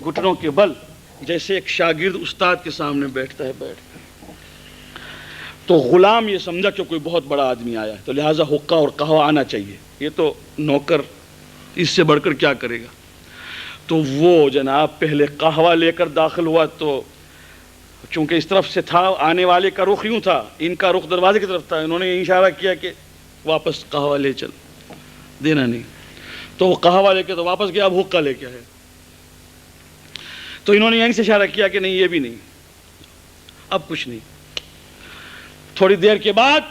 گھٹنوں کے بل جیسے ایک شاگرد استاد کے سامنے بیٹھتا ہے بیٹھ کر۔ تو غلام یہ سمجھا کہ کوئی بہت بڑا آدمی آیا ہے، تو لہٰذا حقہ اور قہوہ آنا چاہیے، یہ تو نوکر اس سے بڑھ کر کیا کرے گا۔ تو وہ جناب پہلے قہوہ لے کر داخل ہوا، تو چونکہ اس طرف سے تھا، آنے والے کا رخ یوں تھا، ان کا رخ دروازے کی طرف تھا، انہوں نے اشارہ کیا کہ واپس قہوہ لے چل، دینا نہیں۔ تو وہ قہوہ لے کے تو واپس گیا، اب حقہ لے کے آئے، تو انہوں نے یہیں سے اشارہ کیا کہ نہیں یہ بھی نہیں، اب کچھ نہیں۔ تھوڑی دیر کے بعد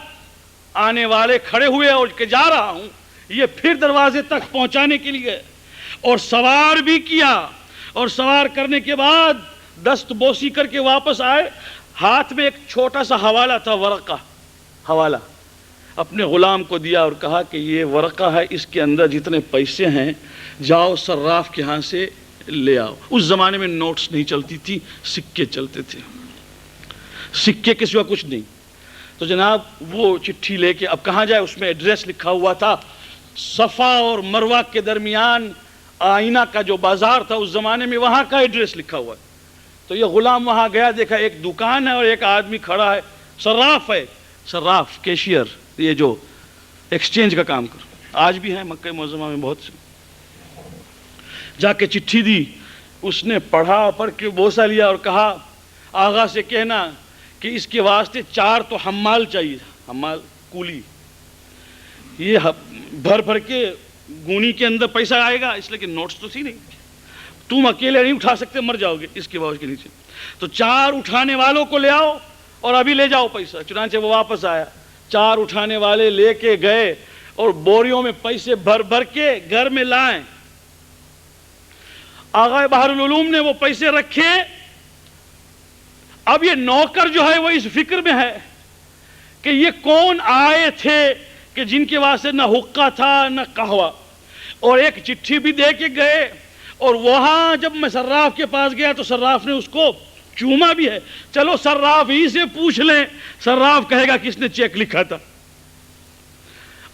آنے والے کھڑے ہوئے اور کہ جا رہا ہوں، یہ پھر دروازے تک پہنچانے کے لیے اور سوار بھی کیا، اور سوار کرنے کے بعد دست بوسی کر کے واپس آئے، ہاتھ میں ایک چھوٹا سا حوالہ تھا، ورقہ حوالہ، اپنے غلام کو دیا اور کہا کہ یہ ورقہ ہے، اس کے اندر جتنے پیسے ہیں جاؤ صراف کے ہاں سے لے آؤ۔ اس زمانے میں نوٹس نہیں چلتی تھی، سکے چلتے تھے، سکے کے سوا کچھ نہیں۔ تو جناب وہ چٹھی لے کے اب کہاں جائے، اس میں ایڈریس لکھا ہوا تھا، صفا اور مروہ کے درمیان آئینہ کا جو بازار تھا اس زمانے میں، وہاں کا ایڈریس لکھا ہوا ہے۔ تو یہ غلام وہاں گیا، دیکھا ایک دکان ہے اور ایک آدمی کھڑا ہے، صراف ہے، صراف کیشیئر، یہ جو ایکسچینج کا کام کر، آج بھی ہیں مکہ معظمہ میں بہت سے. جا کے چٹھی دی، اس نے پڑھا، پڑھ کے بوسہ لیا اور کہا آغا سے کہنا کہ اس کے واسطے 4 تو حمال چاہیے، حمال کولی، یہ بھر بھر کے گونی کے اندر پیسہ آئے گا، اس لیے کہ نوٹس تو تھی نہیں، تم اکیلے نہیں اٹھا سکتے، مر جاؤ گے اس کے باوجود کے نیچے، تو 4 اٹھانے والوں کو لے آؤ اور ابھی لے جاؤ پیسہ. چنانچہ وہ واپس آیا، 4 اٹھانے والے لے کے گئے اور بوریوں میں پیسے بھر بھر کے گھر میں لائیں. آغا بحر العلوم نے وہ پیسے رکھے. اب یہ نوکر جو ہے وہ اس فکر میں ہے کہ یہ کون آئے تھے کہ جن کے واسطے نہ حقہ تھا نہ قہوہ، اور ایک چٹھی بھی دے کے گئے، اور وہاں جب میں صراف کے پاس گیا تو صراف نے اس کو چوما بھی ہے. چلو صراف ہی سے پوچھ لیں، صراف کہے گا کس نے چیک لکھا تھا.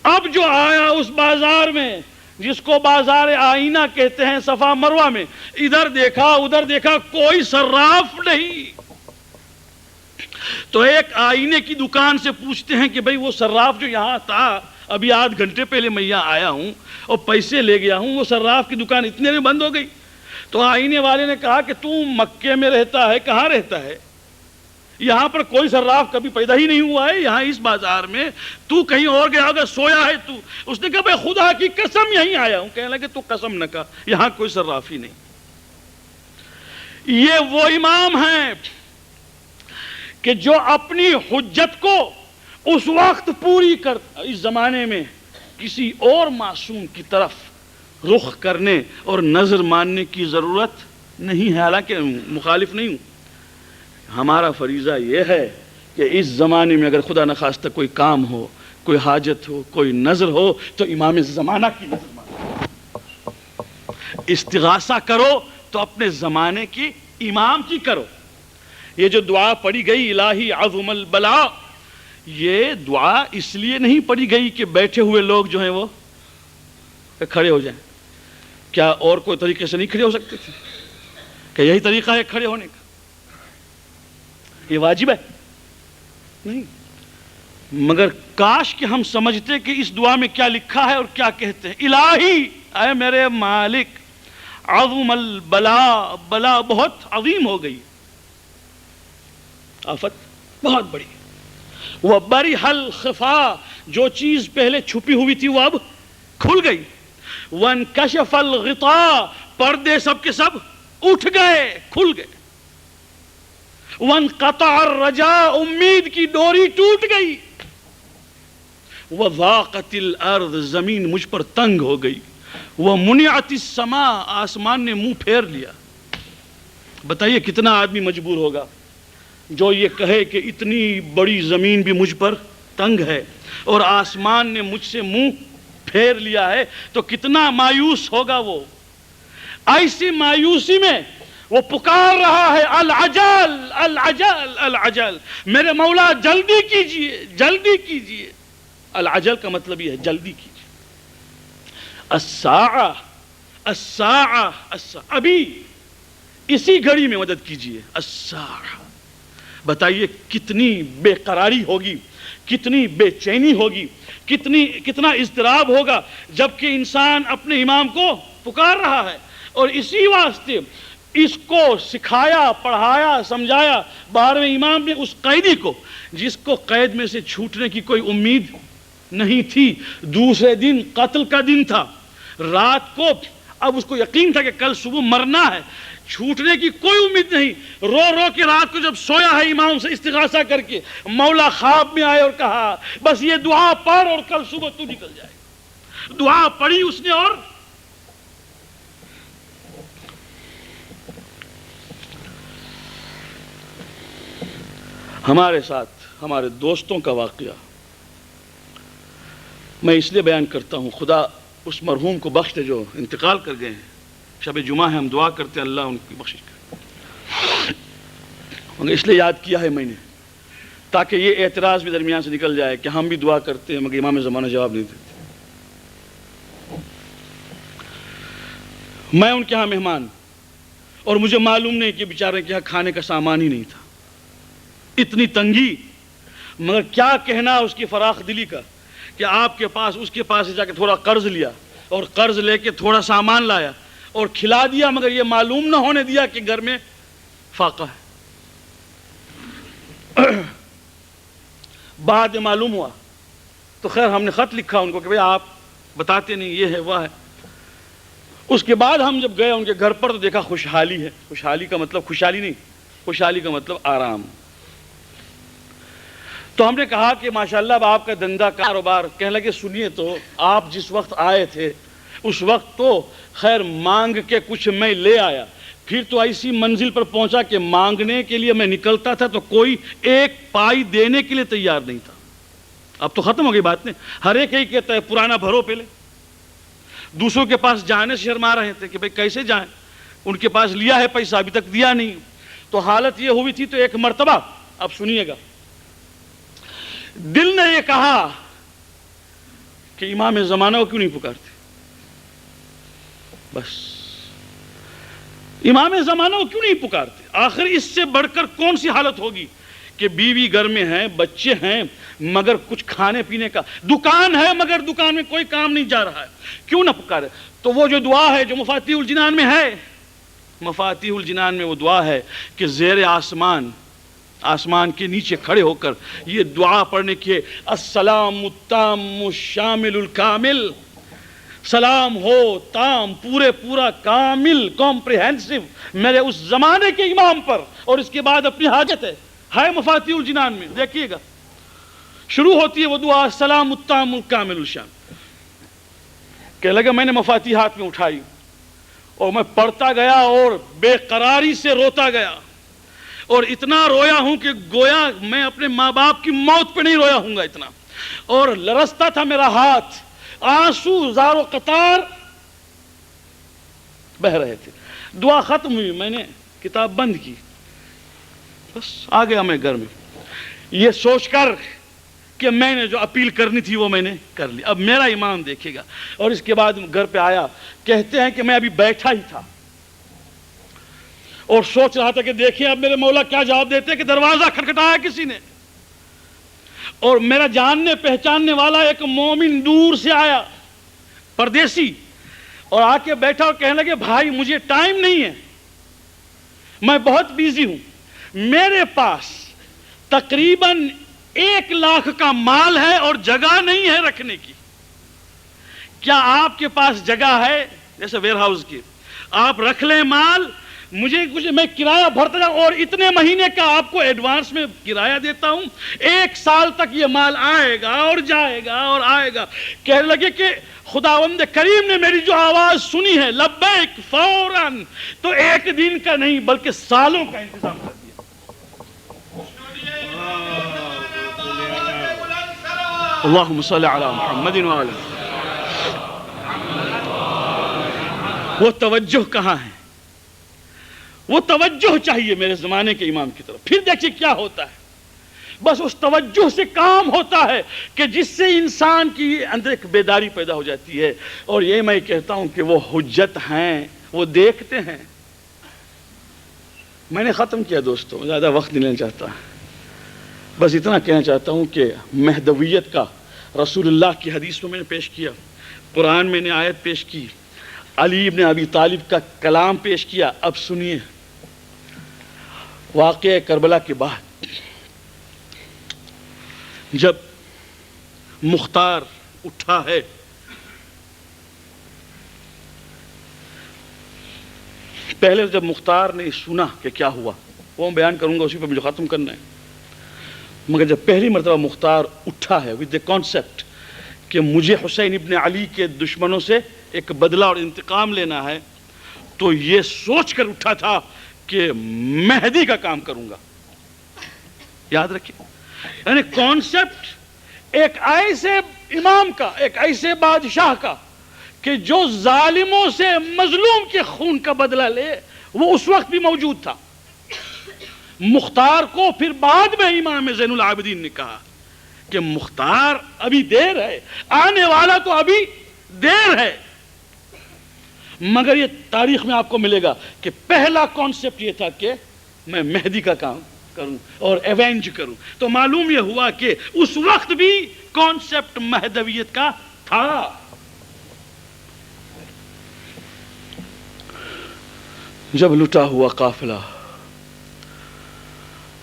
اب جو آیا اس بازار میں جس کو بازار آئینہ کہتے ہیں صفا مروہ میں، ادھر دیکھا ادھر دیکھا، کوئی صراف نہیں. تو ایک آئینے کی دکان سے پوچھتے ہیں کہ بھئی وہ صراف جو یہاں تھا ابھی آدھ گھنٹے پہلے میں یہاں آیا ہوں اور پیسے لے گیا ہوں، وہ صراف کی دکان اتنے میں بند ہو گئی. تو آئینے والے نے کہا کہ تو مکے میں رہتا ہے، کہاں رہتا ہے؟ یہاں پر کوئی صراف کبھی پیدا ہی نہیں ہوا ہے، یہاں اس بازار میں تو کہیں اور گیا ہوگا، سویا ہے تو. اس نے کہا بھئی خدا کی قسم یہیں آیا ہوں. کہنے لگے تو قسم نہ کہا، یہاں کوئی صراف ہی نہیں. یہ وہ امام ہیں کہ جو اپنی حجت کو اس وقت پوری کر، اس زمانے میں کسی اور معصوم کی طرف رخ کرنے اور نظر ماننے کی ضرورت نہیں ہے. حالانکہ مخالف نہیں ہوں، ہمارا فریضہ یہ ہے کہ اس زمانے میں اگر خدا نخواستہ کوئی کام ہو، کوئی حاجت ہو، کوئی نظر ہو تو امام زمانہ کی نظر مانو. استغاثہ کرو تو اپنے زمانے کی امام کی کرو. یہ جو دعا پڑھی گئی الہی عظم البلا، یہ دعا اس لیے نہیں پڑھی گئی کہ بیٹھے ہوئے لوگ جو ہیں وہ کھڑے ہو جائیں. کیا اور کوئی طریقے سے نہیں کھڑے ہو سکتے تھے؟ کہ یہی طریقہ ہے کھڑے ہونے کا؟ یہ واجب ہے نہیں. مگر کاش کہ ہم سمجھتے کہ اس دعا میں کیا لکھا ہے اور کیا کہتے ہیں. الہی، اے میرے مالک، عظم البلا، بلا بہت عظیم ہو گئی، آفت بہت بڑی. وَبَرِحَ الْخِفَا، جو چیز پہلے چھپی ہوئی تھی وہ اب کھل گئی. وَانْكَشَفَ الْغِطَاء، پردے سب کے سب اٹھ گئے، کھل گئے. وَانْقَطَعَ الرَّجَاء، امید کی ڈوری ٹوٹ گئی. وَضَاقَتِ الْأَرْض، زمین مجھ پر تنگ ہو گئی. وَمُنِعَتِ السَّمَاء، آسمان نے منہ پھیر لیا. بتائیے کتنا آدمی مجبور ہوگا جو یہ کہے کہ اتنی بڑی زمین بھی مجھ پر تنگ ہے اور آسمان نے مجھ سے منہ پھیر لیا ہے، تو کتنا مایوس ہوگا وہ. ایسی مایوسی میں وہ پکار رہا ہے العجل العجل العجل، میرے مولا جلدی کیجئے جلدی کیجئے. العجل کا مطلب یہ ہے جلدی کیجئے. الساعہ الساعہ الساعہ، ابھی اسی گھڑی میں مدد کیجئے. الساعہ، بتائیے کتنی بے قراری ہوگی، کتنی بے چینی ہوگی، کتنا اضطراب ہوگا جبکہ انسان اپنے امام کو پکار رہا ہے. اور اسی واسطے اس کو سکھایا، پڑھایا، سمجھایا 12ویں امام نے اس قیدی کو جس کو قید میں سے چھوٹنے کی کوئی امید نہیں تھی. دوسرے دن قتل کا دن تھا، رات کو اب اس کو یقین تھا کہ کل صبح مرنا ہے، چھوٹنے کی کوئی امید نہیں. رو رو کے رات کو جب سویا ہے امام سے استغاثہ کر کے، مولا خواب میں آئے اور کہا بس یہ دعا پڑھ اور کل صبح تو نکل جائے. دعا پڑھی اس نے اور ہمارے ساتھ ہمارے دوستوں کا واقعہ میں اس لیے بیان کرتا ہوں، خدا اس مرحوم کو بخش دے جو انتقال کر گئے ہیں. شب جمعہ ہے، ہم دعا کرتے ہیں اللہ ان کی بخشش کرے. اس لیے یاد کیا ہے میں نے تاکہ یہ اعتراض بھی درمیان سے نکل جائے کہ ہم بھی دعا کرتے ہیں مگر امام زمانہ جواب نہیں دیتے. میں ان کے ہاں مہمان اور مجھے معلوم نہیں کہ بیچارے کے ہاں کھانے کا سامان ہی نہیں تھا. اتنی تنگی مگر کیا کہنا اس کی فراخ دلی کا کہ آپ کے پاس اس کے پاس جا کے تھوڑا قرض لیا اور قرض لے کے تھوڑا سامان لایا اور کھلا دیا، مگر یہ معلوم نہ ہونے دیا کہ گھر میں فاقہ ہے۔ بعد میں معلوم ہوا تو خیر ہم نے خط لکھا ان کو کہ بھئی آپ بتاتے نہیں، یہ ہے وہ ہے۔ اس کے بعد ہم جب گئے ان کے گھر پر تو دیکھا خوشحالی ہے۔ خوشحالی کا مطلب خوشحالی نہیں، خوشحالی کا مطلب آرام۔ تو ہم نے کہا کہ ماشاءاللہ اب آپ کا دھندا کاروبار، کہنے لگے سنیے تو آپ جس وقت آئے تھے اس وقت تو خیر مانگ کے کچھ میں لے آیا، پھر تو ایسی منزل پر پہنچا کہ مانگنے کے لیے میں نکلتا تھا تو کوئی ایک پائی دینے کے لیے تیار نہیں تھا۔ اب تو ختم ہو گئی بات نہیں، ہر ایک ہی کہتا ہے پرانا بھرو پہلے۔ دوسروں کے پاس جانے سے شرما رہے تھے کہ بھئی کیسے جائیں، ان کے پاس لیا ہے پیسہ ابھی تک دیا نہیں۔ تو حالت یہ ہوئی تھی تو ایک مرتبہ اب سنیے گا، دل نے یہ کہا کہ امام زمانہ کو کیوں نہیں پکارتے، بس امام زمانہ کو کیوں نہیں پکارتے؟ آخر اس سے بڑھ کر کون سی حالت ہوگی کہ بیوی گھر میں ہیں، بچے ہیں، مگر کچھ کھانے پینے کا، دکان ہے مگر دکان میں کوئی کام نہیں جا رہا ہے، کیوں نہ پکارے؟ تو وہ جو دعا ہے جو مفاتیح الجنان میں ہے، مفاتیح الجنان میں وہ دعا ہے کہ زیر آسمان، آسمان کے نیچے کھڑے ہو کر یہ دعا پڑھنے کی، السلام التام الشامل الکامل، سلام ہو تام پورا کامل کمپریہنسو میرے اس زمانے کے امام پر، اور اس کے بعد اپنی حاجت ہے مفاتیح الجنان میں، دیکھیے گا شروع ہوتی ہے وہ دعا السلام التام الکامل الشام۔ کہنے لگا میں نے مفاتیح ہاتھ میں اٹھائی اور میں پڑھتا گیا اور بے قراری سے روتا گیا، اور اتنا رویا ہوں کہ گویا میں اپنے ماں باپ کی موت پہ نہیں رویا ہوں گا اتنا، اور لرزتا تھا میرا ہاتھ، آنسو زار و قطار بہ رہے تھے۔ دعا ختم ہوئی، میں نے کتاب بند کی، بس آ گیا میں گھر میں، یہ سوچ کر کہ میں نے جو اپیل کرنی تھی وہ میں نے کر لی، اب میرا امام دیکھے گا۔ اور اس کے بعد گھر پہ آیا، کہتے ہیں کہ میں ابھی بیٹھا ہی تھا اور سوچ رہا تھا کہ دیکھیں اب میرے مولا کیا جواب دیتے کہ دروازہ کھٹکھٹایا کسی نے، اور میرا جاننے پہچاننے والا ایک مومن دور سے آیا، پردیسی، اور آ کے بیٹھا اور کہنے لگے بھائی مجھے ٹائم نہیں ہے، میں بہت بیزی ہوں، میرے پاس تقریباً 1 لاکھ کا مال ہے اور جگہ نہیں ہے رکھنے کی، کیا آپ کے پاس جگہ ہے؟ جیسے ویئر ہاؤس کی، آپ رکھ لیں مال، مجھے کچھ میں کرایہ بھرتا جاؤں اور اتنے مہینے کا آپ کو ایڈوانس میں کرایہ دیتا ہوں، 1 سال تک یہ مال آئے گا اور جائے گا اور آئے گا۔ کہنے لگے کہ خداوند کریم نے میری جو آواز سنی ہے لبیک فوراً، تو 1 دن کا نہیں بلکہ سالوں کا انتظام کر دیا۔ اللہم صلی علی محمد وعلی۔ وہ توجہ کہاں ہے؟ وہ توجہ چاہیے میرے زمانے کے امام کی طرف۔ پھر دیکھیے کیا ہوتا ہے، بس اس توجہ سے کام ہوتا ہے کہ جس سے انسان کی اندر ایک بیداری پیدا ہو جاتی ہے، اور یہ میں کہتا ہوں کہ وہ حجت ہیں، وہ دیکھتے ہیں۔ میں نے ختم کیا دوستو، زیادہ وقت نہیں لینا چاہتا، بس اتنا کہنا چاہتا ہوں کہ مہدویت کا رسول اللہ کی حدیث میں نے پیش کیا، قرآن میں نے آیت پیش کی، علی ابن ابی طالب کا کلام پیش کیا۔ اب سنیے واقعہ کربلا کے بعد جب مختار اٹھا ہے، پہلے جب مختار نے سنا کہ کیا ہوا وہ میں بیان کروں گا، اسی پہ مجھے ختم کرنا ہے، مگر جب پہلی مرتبہ مختار اٹھا ہے ود اے کانسیپٹ کہ مجھے حسین ابن علی کے دشمنوں سے ایک بدلہ اور انتقام لینا ہے، تو یہ سوچ کر اٹھا تھا کہ مہدی کا کام کروں گا۔ یاد رکھیں، یعنی کانسیپٹ ایک ایسے امام کا، ایک ایسے بادشاہ کا کہ جو ظالموں سے مظلوم کے خون کا بدلہ لے، وہ اس وقت بھی موجود تھا۔ مختار کو پھر بعد میں امام زین العابدین نے کہا کہ مختار ابھی دیر ہے، آنے والا تو ابھی دیر ہے، مگر یہ تاریخ میں آپ کو ملے گا کہ پہلا کانسیپٹ یہ تھا کہ میں مہدی کا کام کروں اور ایونج کروں. تو معلوم یہ ہوا کہ اس وقت بھی کانسیپٹ مہدویت کا تھا. جب لٹا ہوا قافلہ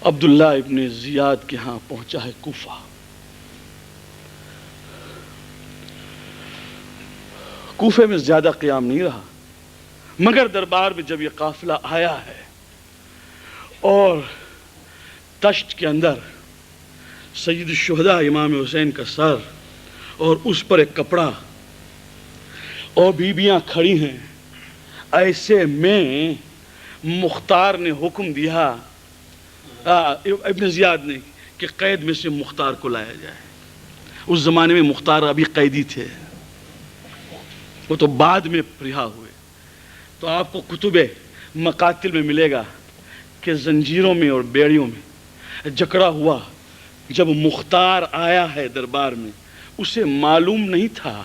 عبداللہ ابن زیاد کے ہاں پہنچا ہے کوفہ، کوفے میں زیادہ قیام نہیں رہا، مگر دربار میں جب یہ قافلہ آیا ہے اور تشت کے اندر سید الشہداء امام حسین کا سر اور اس پر ایک کپڑا اور بیبیاں کھڑی ہیں، ایسے میں مختار نے حکم دیا، ابن زیاد نے، کہ قید میں سے مختار کو لایا جائے. اس زمانے میں مختار ابھی قیدی تھے، وہ تو بعد میں رہا ہوئے. تو آپ کو کتب مقاتل میں ملے گا کہ زنجیروں میں اور بیڑیوں میں جکڑا ہوا جب مختار آیا ہے دربار میں، اسے معلوم نہیں تھا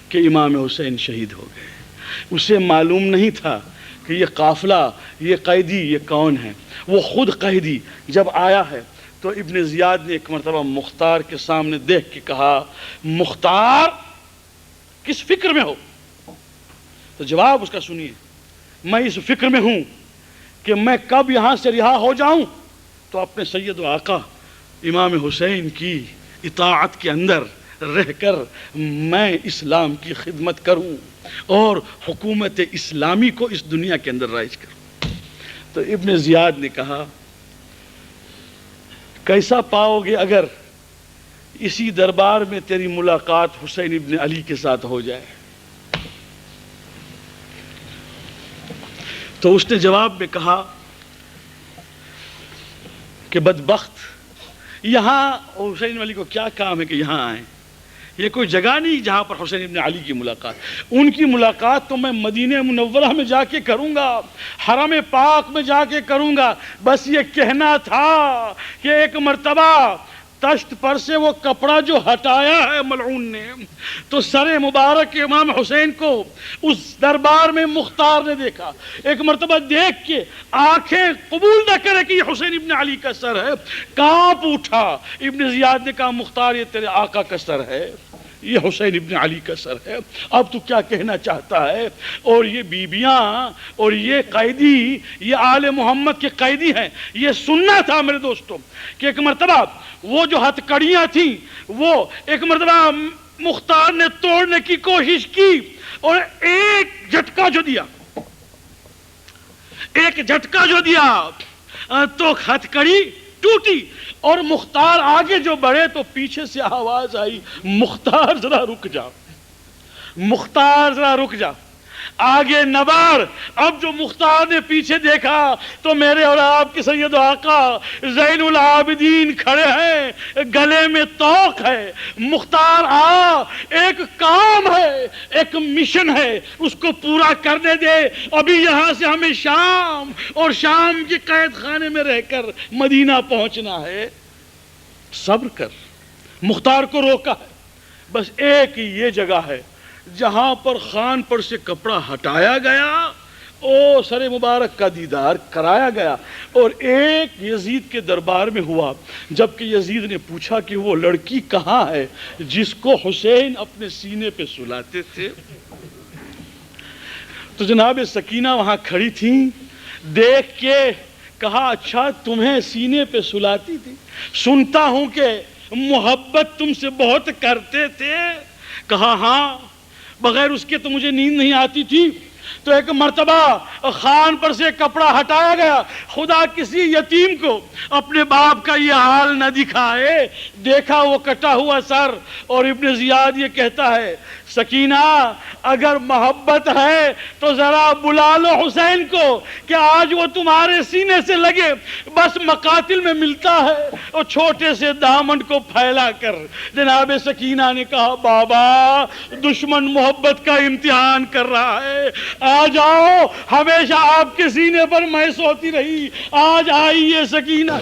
کہ امام حسین شہید ہو گئے، اسے معلوم نہیں تھا کہ یہ قافلہ، یہ قیدی، یہ کون ہے. وہ خود قیدی جب آیا ہے تو ابن زیاد نے ایک مرتبہ مختار کے سامنے دیکھ کے کہا، مختار کس فکر میں ہو؟ تو جواب اس کا سنیے، میں اس فکر میں ہوں کہ میں کب یہاں سے رہا ہو جاؤں تو اپنے سید و آقا امام حسین کی اطاعت کے اندر رہ کر میں اسلام کی خدمت کروں اور حکومت اسلامی کو اس دنیا کے اندر رائج کروں. تو ابن زیاد نے کہا، کیسا پاؤ گے اگر اسی دربار میں تیری ملاقات حسین ابن علی کے ساتھ ہو جائے؟ تو اس نے جواب میں کہا کہ بدبخت، یہاں حسین ابن علی کو کیا کام ہے کہ یہاں آئیں؟ یہ کوئی جگہ نہیں جہاں پر حسین ابن علی کی ملاقات. ان کی ملاقات تو میں مدینہ منورہ میں جا کے کروں گا، حرم پاک میں جا کے کروں گا. بس یہ کہنا تھا کہ ایک مرتبہ تشت پر سے وہ کپڑا جو ہٹایا ہے ملعون نے، تو سر مبارک امام حسین کو اس دربار میں مختار نے دیکھا. ایک مرتبہ دیکھ کے آنکھیں قبول نہ کرے کہ یہ حسین ابن علی کا سر ہے، کانپ اٹھا. ابن زیاد نے کہا، مختار یہ تیرے آقا کا سر ہے، یہ حسین ابن علی کا سر ہے، اب تو کیا کہنا چاہتا ہے؟ اور یہ بیبیاں اور یہ قیدی، یہ آل محمد کے قیدی ہیں. یہ سننا تھا میرے دوستوں کہ ایک مرتبہ وہ جو ہتھ کڑیاں تھیں وہ ایک مرتبہ مختار نے توڑنے کی کوشش کی اور ایک جھٹکا جو دیا تو ہتھ کڑی ٹوٹی. اور مختار آگے جو بڑھے تو پیچھے سے آواز آئی، مختار ذرا رک جا، مختار ذرا رک جا، آگے نبار. اب جو مختار نے پیچھے دیکھا تو میرے اور آپ کے سید و آقا زین العابدین کھڑے ہیں، گلے میں توق ہے. مختار آ، ایک کام ہے، ایک مشن ہے، اس کو پورا کرنے دے. ابھی یہاں سے ہمیں شام اور شام کے قید خانے میں رہ کر مدینہ پہنچنا ہے. صبر کر. مختار کو روکا ہے. بس ایک یہ جگہ ہے جہاں پر خان پر سے کپڑا ہٹایا گیا اور سر مبارک کا دیدار کرایا گیا. اور ایک یزید کے دربار میں ہوا، جبکہ یزید نے پوچھا کہ وہ لڑکی کہاں ہے جس کو حسین اپنے سینے پہ سلاتے تھے. تو جناب سکینہ وہاں کھڑی تھیں، دیکھ کے کہا، اچھا تمہیں سینے پہ سلاتی تھی، سنتا ہوں کہ محبت تم سے بہت کرتے تھے. کہا ہاں، بغیر اس کے تو مجھے نیند نہیں آتی تھی. تو ایک مرتبہ خان پر سے کپڑا ہٹایا گیا. خدا کسی یتیم کو اپنے باپ کا یہ حال نہ دکھائے. دیکھا وہ کٹا ہوا سر، اور ابن زیاد یہ کہتا ہے، سکینہ اگر محبت ہے تو ذرا بلا لو حسین کو کہ آج وہ تمہارے سینے سے لگے. بس مقاتل میں ملتا ہے اور چھوٹے سے دامن کو پھیلا کر. جناب سکینہ نے کہا، بابا دشمن محبت کا امتحان کر رہا ہے، آ جاؤ، ہمیشہ آپ کے سینے پر میں سوتی رہی، آج آئی یہ سکینہ.